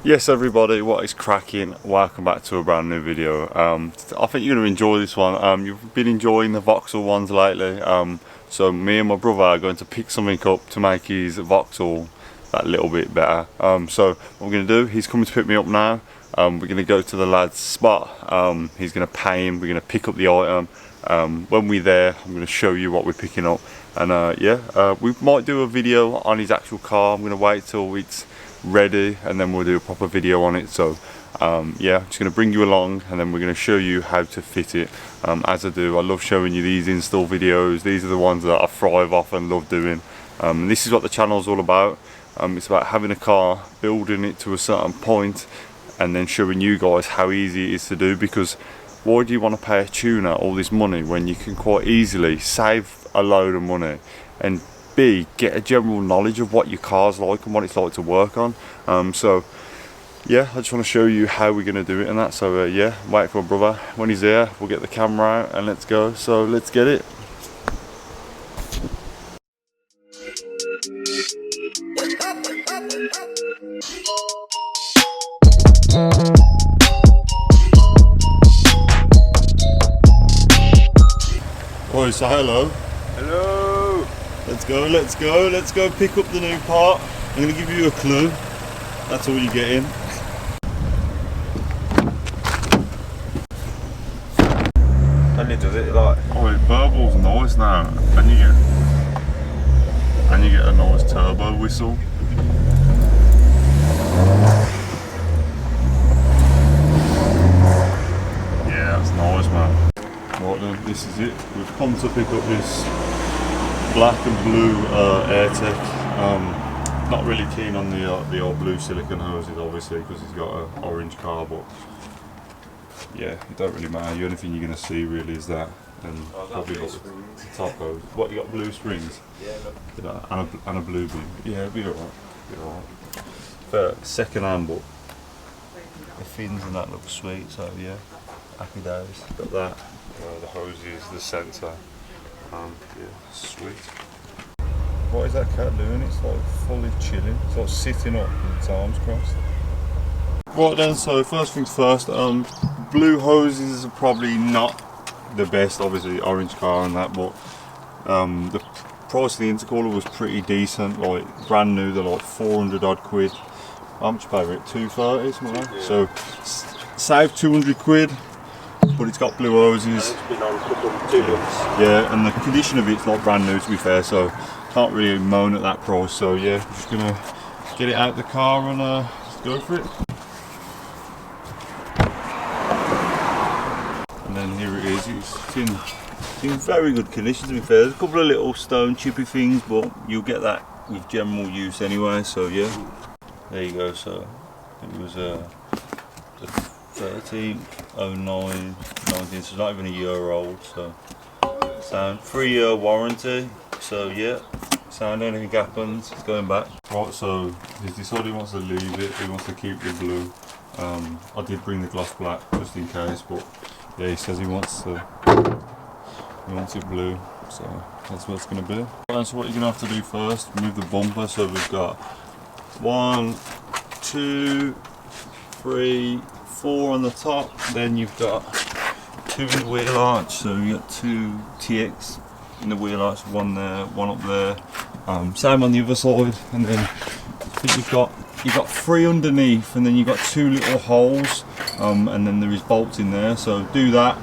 Yes everybody, what is cracking? Welcome back to a brand new video. I think you're going to enjoy this one. You've been enjoying the Vauxhall ones lately, so me and my brother are going to pick something up to make his Vauxhall that little bit better. So what we're going to do, he's coming to pick me up now. We're going to go to the lad's spot. He's going to pay him, we're going to pick up the item. When we're there, I'm going to show you what we're picking up, and we might do a video on his actual car. I'm going to wait till it's ready and then we'll do a proper video on it. So yeah, I'm just going to bring you along and then we're going to show you how to fit it. As I do, I love showing you these install videos. These are the ones that I thrive off and love doing. This is what the channel's all about. It's about having a car, building it to a certain point, and then showing you guys how easy it is to do. Because why do you want to pay a tuner all this money when you can quite easily save a load of money and get a general knowledge of what your car's like and what it's like to work on. So yeah, I just want to show you how we're going to do it and that. So yeah, wait for my brother. When he's there, we'll get the camera out and let's go. So let's get it. Right, so hello. Hello. Let's go pick up the new part. I'm going to give you a clue. That's all you're getting. And it does it like... Oh, it burbles nice now. And you get a nice turbo whistle. Yeah, that's nice, man. Right then, this is it. We've come to pick up this black and blue AirTech. Not really keen on the old blue silicone hoses, obviously, because he's got an orange car, but yeah, it don't really matter. The only thing you're going to see really is that, and probably got the top hose. What, you got blue springs? Yeah, look. And a blue beam. Yeah, it'll be alright. For second hand, but the fins and that look sweet, so yeah, happy days. Got that, the hoses, the sensor. Yeah, sweet. What is that cat doing? It's like fully chilling. It's like sitting up with its arms crossed. Right then, so first things first, blue hoses are probably not the best, obviously orange car and that, but the price of the intercooler was pretty decent, like brand new. They're like 400 odd quid. How much you pay for it? 230 something like that. Yeah. So save 200 quid. But it's got blue hoses. It's been on for 2 months. Yeah, and the condition of it's like brand new, to be fair, so can't really moan at that price. So yeah, just gonna get it out the car and just go for it. And then here it is. It's in very good condition, to be fair. There's a couple of little stone chippy things, but you'll get that with general use anyway. So yeah, there you go. So it was the 1309 19, so it's not even a year old. So sound 3-year warranty. So yeah, sound anything happens, it's going back. Right, so he's decided he wants to leave it. He wants to keep the blue. I did bring the gloss black just in case, but yeah, he says he wants it blue. So that's what it's going to be. And so what you're going to have to do first, remove the bumper. So we've got 1, 2, 3, 4 on the top, then you've got 2 in the wheel arch, so you got 2 TX in the wheel arch, 1 there, 1 up there, same on the other side, and then I think you've got 3 underneath, and then you've got 2 little holes, and then there is bolts in there. So do that,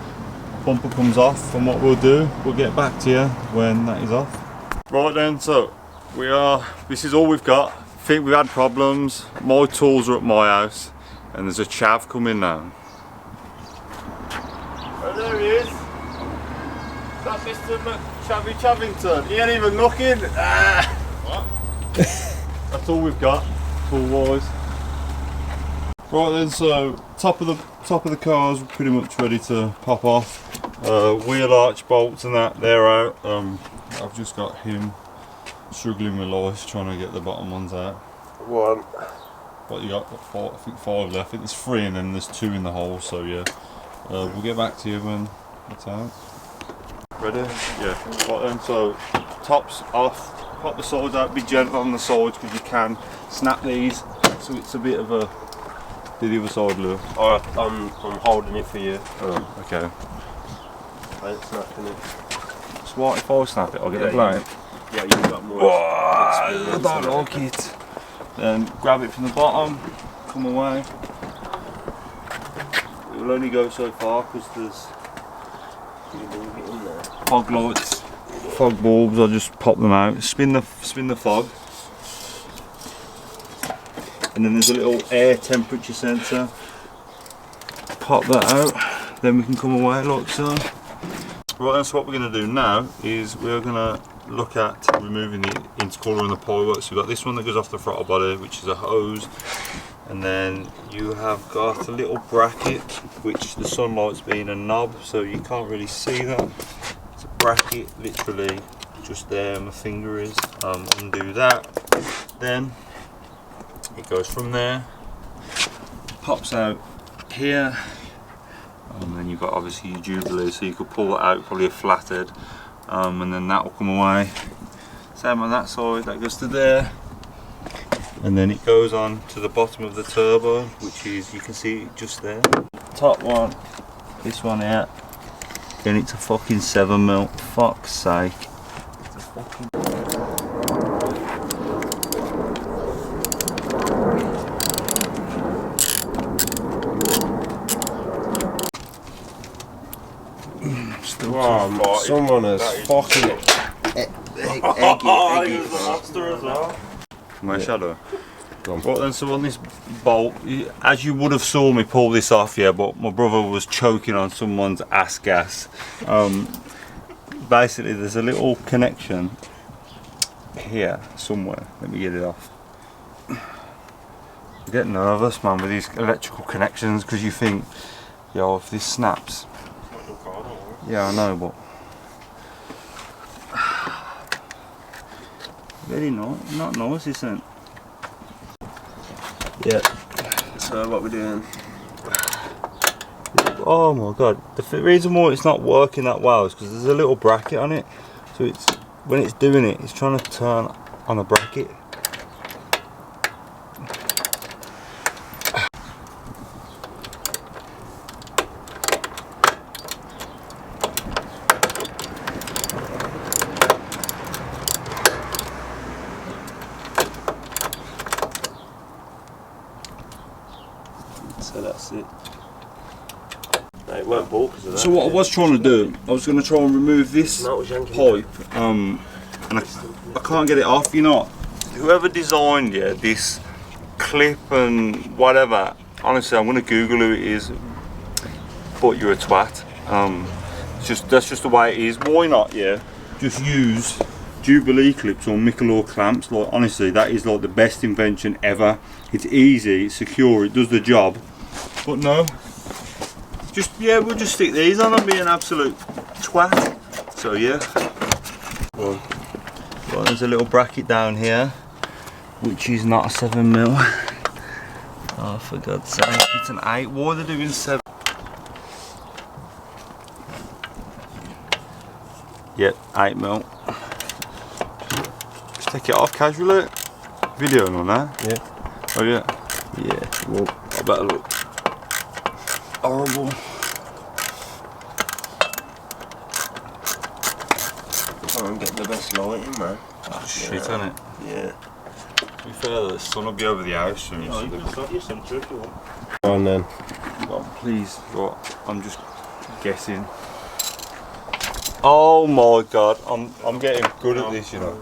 bumper comes off, and what we'll do, we'll get back to you when that is off. Right then, so this is all we've got. I think we've had problems. My tools are at my house, and there's a chav coming now. Oh, there he is. That's Mr. Chavington. He ain't even looking. Ah. What? That's all we've got, tool-wise. Right then, so top of the car's pretty much ready to pop off. Wheel arch bolts and that, they're out. I've just got him struggling with lice, trying to get the bottom ones out. 1. What you got? 4, I think 5 left. I think there's 3 and then there's 2 in the hole. So yeah, we'll get back to you when it's out. Ready? Yeah. Right then, so tops off, pop the sides out, be gentle on the sides because you can snap these, so it's a bit of a Do the other side, Lou. Alright, I'm holding it for you. Oh, okay. I ain't snapping it. So what if I snap it? I'll get the blame. Yeah, you've got more I experience. don't like it. Then grab it from the bottom, come away. It will only go so far because there's fog lights, fog bulbs. I'll just pop them out, spin the fog, and then there's a little air temperature sensor. Pop that out, then we can come away like so. Right, then, so what we're going to do now is we're going to look at removing the intercooler and the pipework. So we've got this one that goes off the throttle body, which is a hose, and then you have got a little bracket which the sunlight's been a knob, so you can't really see that. It's a bracket literally just there, my finger is. Undo that, then it goes from there, pops out here, and then you've got obviously your jubilee, so you could pull it out, probably a flathead, and then that will come away. Same on that side, that goes to there, and then it goes on to the bottom of the turbo, which is, you can see it just there. Top one, this one here, then it's a fucking 7mm, fuck's sake. It's a fucking... Wow, someone has fucking eggy. My shadow. Right then, so on this bolt, as you would have saw me pull this off, yeah, but my brother was choking on someone's ass gas. Basically, there's a little connection here somewhere. Let me get it off. I get nervous, man, with these electrical connections because you think, yo, if this snaps. Yeah, I know, but very not nice, isn't it? Yeah. So what we're doing? Oh my god! The reason why it's not working that well is because there's a little bracket on it. So it's when it's doing it, it's trying to turn on the bracket. So that's it. No, it won't ball because of that. So what I was trying to do, I was going to try and remove this pipe, and I can't get it off. You know, whoever designed this clip and whatever, honestly, I'm going to Google who it is. But you're a twat. That's just the way it is. Why not? Yeah, just use Jubilee clips or Michelor clamps. Like honestly, that is like the best invention ever. It's easy, it's secure, it does the job. But no, we'll just stick these on and be an absolute twat. So yeah. Well, there's a little bracket down here, which is not a 7mm. Oh, for God's sake, it's an 8. Why are they doing 7? Yep, 8mm. Just take it off casually. Video on that? Yeah. Oh yeah. Yeah. Well, I better look horrible. Try and get the best lighting, man. Oh, shit, isn't it? Yeah. To be fair, the sun will be over the house soon. Yeah, So you can start your centre if you want. Go on then. oh, please, right, I'm just guessing. Oh my god, I'm getting good at this, you know.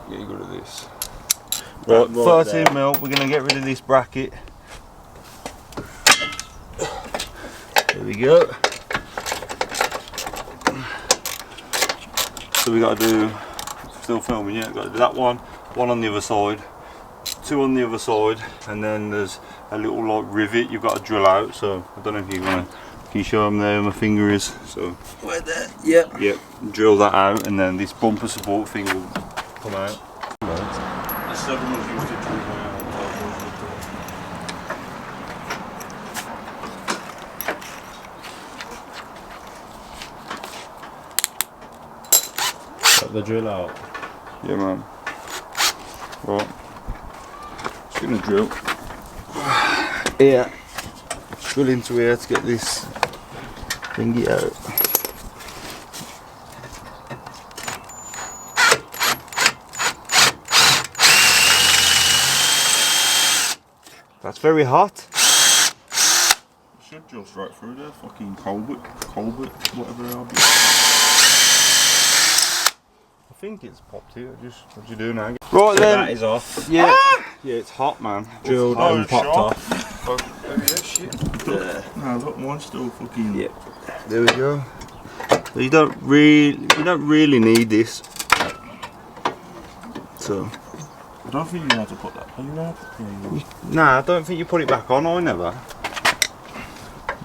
Getting good at this. Right, 13mm, we're going to get rid of this bracket. There we go. So we got to do, still filming, yeah, got to do that one on the other side, 2 on the other side, and then there's a little like rivet you've got to drill out. So I don't know if you want to, can you show them there where my finger is? So Where there? Yep. yep, drill that out, and then this bumper support thing will come out. The 7 was used to drill my Got the drill out. Yeah, man. Right, just gonna drill. here, drill into here to get this thingy out. That's very hot. Should just right through there, fucking Colbert, whatever it'll be. I think it's popped here. Just what you do now? Right then. That is off. Yeah. Yeah, it's hot, man. Drilled and popped off. Oh yeah, shit. Yeah. No, look, mine's still fucking. Yep. There we go. You don't really need this. So. I don't think you have to put that. Are you allowed? Yeah, Nah, I don't think you put it back on. I never.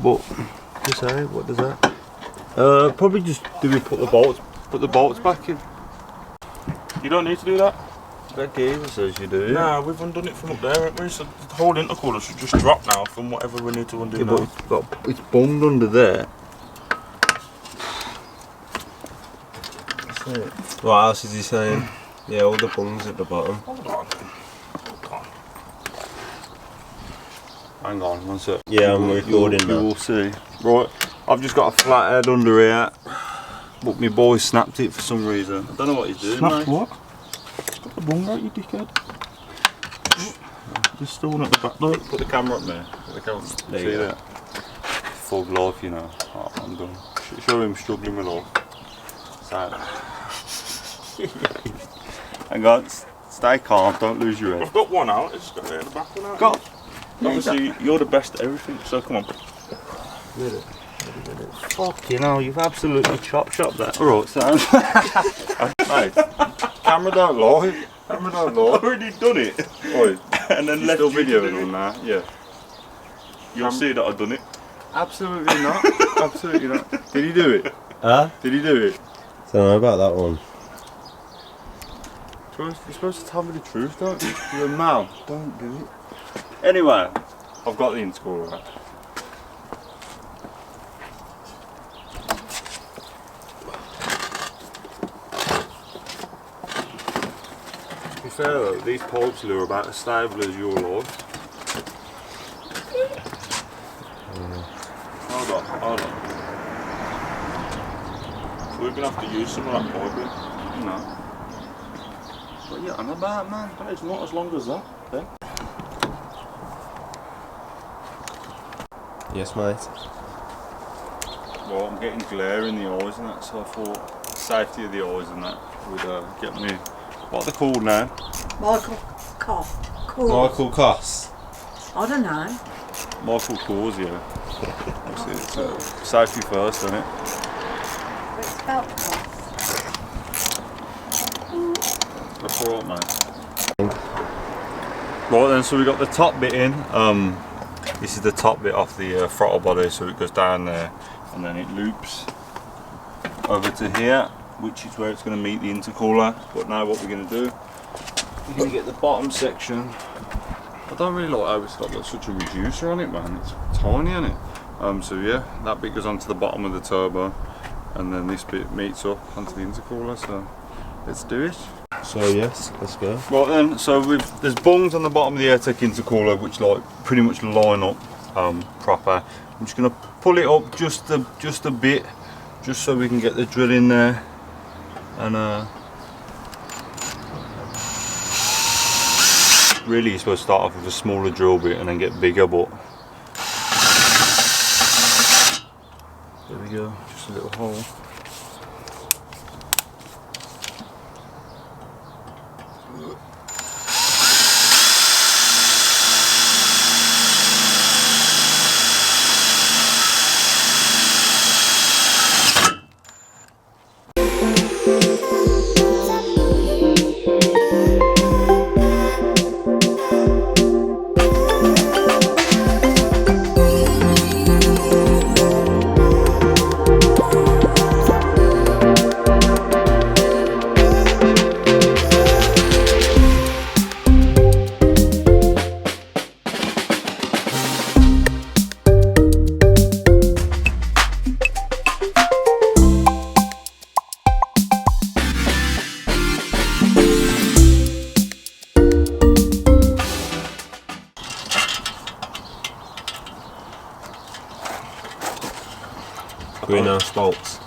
But you say, what does that? Probably just put the bolts back in. You don't need to do that. That geezer says you do. Nah, we've undone it from up there, haven't we? So the whole intercooler should just drop now from whatever we need to undo now. But it's bunged under there. What else is he saying? Yeah, all the bungs at the bottom. Hold on. Hang on, one sec. Yeah, I'm recording You now. will see. Right, I've just got a flathead under here, but my boy snapped it for some reason. I don't know what he's doing. Snapped mate. what? Got the bung out, you dickhead. Just stolen at the back door. Put the camera up there. Put the camera. There See you go. that? Full life, you know. Oh, I'm done. Show him struggling with life. Sad. Hang on, stay calm. Don't lose your head. I've got one out. It's got the back one out. Go. Obviously, you're the best at everything. So come on. Fuck, you know, you've absolutely chopped that. Alright, Sam. Mate, camera don't lie. Camera don't I've lie. already done it. Oi, And then you left still you to videoing do on it. that? Yeah. You'll see that I've done it. Absolutely not. Absolutely not. Did he do it? Huh? Did he do it? Don't know about that one. You're supposed to tell me the truth, don't you? You're a man. Don't do it. Anyway, I've got the intercooler out. To be fair though, these pipes are about as stable as your life. Hold on. So we're going to have to use some of that piping. No. What are you on about, man? But it's not as long as that, then. Yes, mate. Well, I'm getting glare in the eyes and that, so I thought safety of the eyes and that would get me. What are they called now? Michael Cough. Michael Koss. I don't know. Michael Corsa, yeah. Obviously, it's safety first, isn't it? It's spelled Cough. That's alright, mate. Right then, so we got the top bit in. This is the top bit off the throttle body, so it goes down there and then it loops over to here, which is where it's going to meet the intercooler. But now what we're going to do, we're going to get the bottom section. I don't really like how it's got like, such a reducer on it, man. It's tiny on it. So yeah, that bit goes onto the bottom of the turbo, and then this bit meets up onto the intercooler. So let's do it. So yes, let's go. Right then, so there's bungs on the bottom of the AirTech intercooler which like pretty much line up proper. I'm just gonna pull it up just a bit, just so we can get the drill in there, and really you're supposed to start off with a smaller drill bit and then get bigger, but there we go, just a little hole. greenhouse bolts.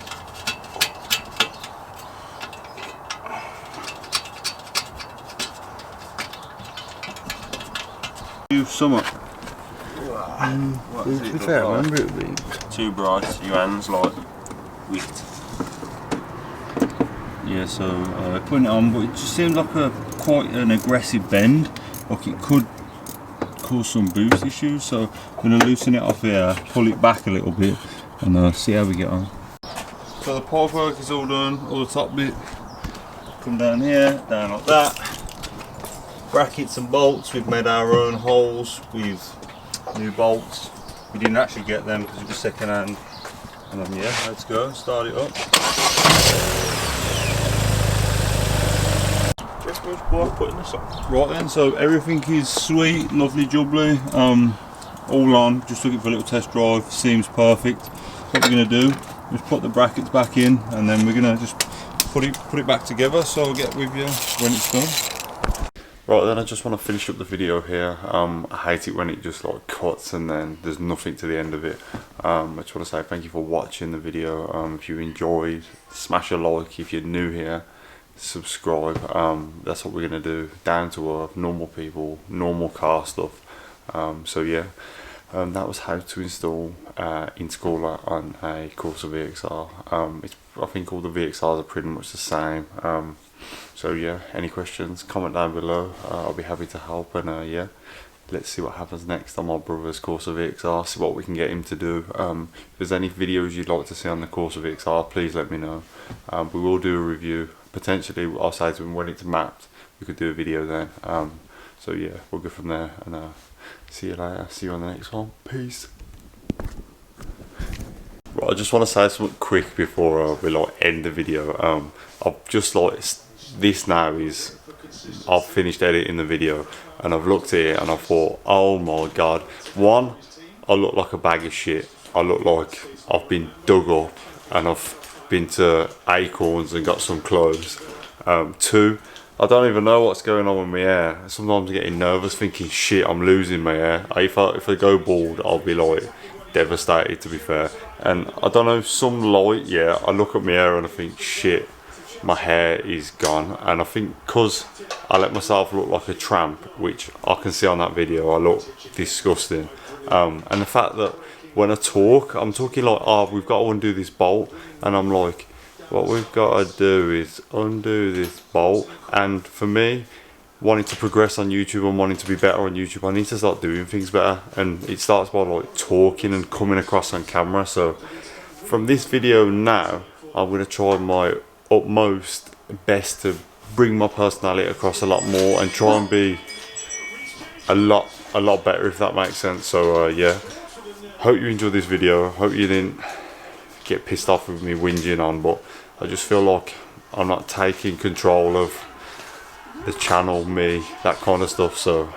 You sum up. To be fair, I remember it being too bright. Your hands like wicked. Yeah, so putting it on, but it just seems like quite an aggressive bend. Like it could cause some boost issues. So I'm going to loosen it off here, pull it back a little bit, and see how we get on. So the pipe work is all done. All the top bit. Come down here, down like that. Brackets and bolts. We've made our own holes with new bolts. We didn't actually get them because it was second hand. And then yeah, let's go, start it up. Putting this on. Right then, so everything is sweet, lovely jubbly, all on. Just took it for a little test drive, seems perfect. What we're going to do is put the brackets back in, and then we're going to just put it back together, so I'll get with you when it's done. Right then, I just want to finish up the video here. I hate it when it just like cuts and then there's nothing to the end of it. I just want to say thank you for watching the video. If you enjoyed, smash a like. If you're new here, subscribe. That's what we're going to do. Down to earth, normal people, normal car stuff. So yeah, that was how to install Intercooler on a Corsa Vxr. I think all the VXRs are pretty much the same. So yeah, any questions, comment down below. I'll be happy to help, and yeah, let's see what happens next on my brother's Corsa Vxr, see what we can get him to do. If there's any videos you'd like to see on the Corsa Vxr, please let me know. We will do a review. Potentially, I'll say to him when it's mapped, we could do a video then. So yeah, we'll go from there, and see you later. See you on the next one. Peace. Right, I just want to say something quick before we like end the video. I've just like this now is I've finished editing the video, and I've looked at it and I thought, oh my god, one, I look like a bag of shit. I look like I've been dug up and I've been to Acorns and got some clothes. Two, I don't even know what's going on with my hair. Sometimes I'm getting nervous thinking, shit, I'm losing my hair. If I go bald, I'll be like devastated, to be fair. And I don't know, some light, yeah, I look at my hair and I think, shit, my hair is gone. And I think because I let myself look like a tramp, which I can see on that video, I look disgusting. And the fact that when I talk, I'm talking like, oh, we've got to undo this bolt, and I'm like, what we've got to do is undo this bolt. And for me, wanting to progress on YouTube and wanting to be better on YouTube, I need to start doing things better, and it starts by like talking and coming across on camera. So from this video now, I'm going to try my utmost best to bring my personality across a lot more and try and be a lot better, if that makes sense. So yeah, hope you enjoyed this video. Hope you didn't get pissed off with me whinging on, but I just feel like I'm not taking control of the channel, me, that kind of stuff. So